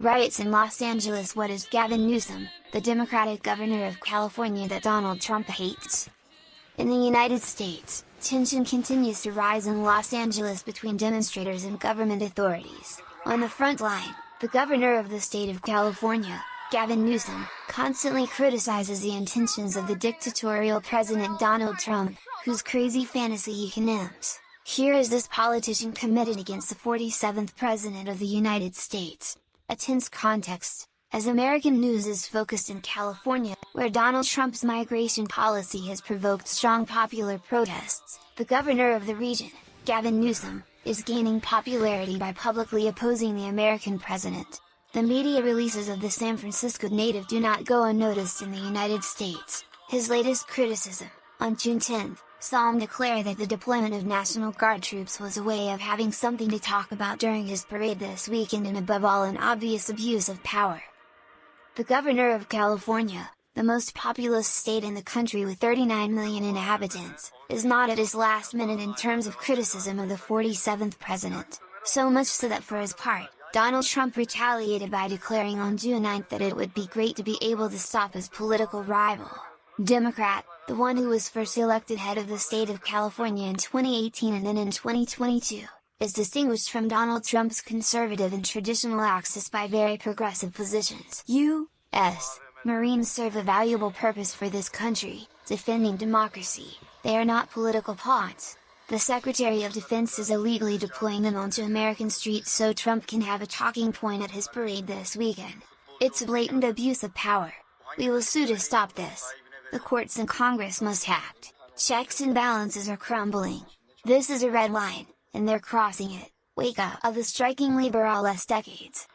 Riots in Los Angeles. What is Gavin Newsom, the Democratic governor of California that Donald Trump hates? In the United States, tension continues to rise in Los Angeles between demonstrators and government authorities. On the front line, the governor of the state of California, Gavin Newsom, constantly criticizes the intentions of the dictatorial President Donald Trump, whose crazy fantasy he condemns. Here is this politician committed against the 47th President of the United States. A tense context, as American news is focused in California, where Donald Trump's migration policy has provoked strong popular protests. The governor of the region, Gavin Newsom, is gaining popularity by publicly opposing the American president. The media releases of the San Francisco native do not go unnoticed in the United States. His latest criticism, on June 10, saw him declare that the deployment of National Guard troops was a way of having something to talk about during his parade this weekend, and above all an obvious abuse of power. The governor of California, the most populous state in the country with 39 million inhabitants, is not at his last minute in terms of criticism of the 47th president, so much so that for his part, Donald Trump retaliated by declaring on June 9 that it would be great to be able to stop his political rival, Democrat, the one who was first elected head of the state of California in 2018 and then in 2022, is distinguished from Donald Trump's conservative and traditional axis by very progressive positions. U.S. Marines serve a valuable purpose for this country, defending democracy. They are not political pawns. The Secretary of Defense is illegally deploying them onto American streets so Trump can have a talking point at his parade this weekend. It's blatant abuse of power. We will sue to stop this. The courts and Congress must act. Checks and balances are crumbling. This is a red line, and they're crossing it. Wake up! Of the striking liberal-less decades.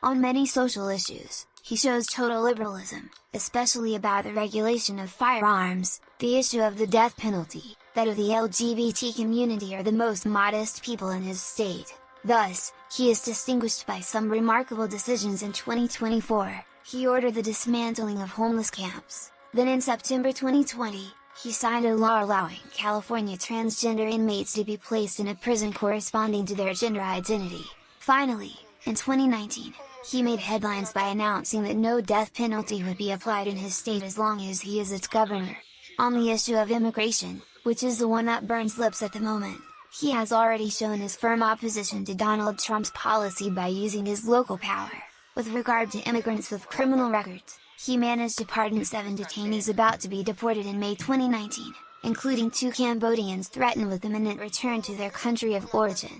On many social issues, he shows total liberalism, especially about the regulation of firearms, the issue of the death penalty, that of the LGBT community are the most modest people in his state. Thus, he is distinguished by some remarkable decisions. In 2024, he ordered the dismantling of homeless camps. Then in September 2020, he signed a law allowing California transgender inmates to be placed in a prison corresponding to their gender identity. Finally, in 2019, he made headlines by announcing that no death penalty would be applied in his state as long as he is its governor. On the issue of immigration, which is the one that burns lips at the moment, he has already shown his firm opposition to Donald Trump's policy by using his local power. With regard to immigrants with criminal records, he managed to pardon 7 detainees about to be deported in May 2019, including 2 Cambodians threatened with imminent return to their country of origin.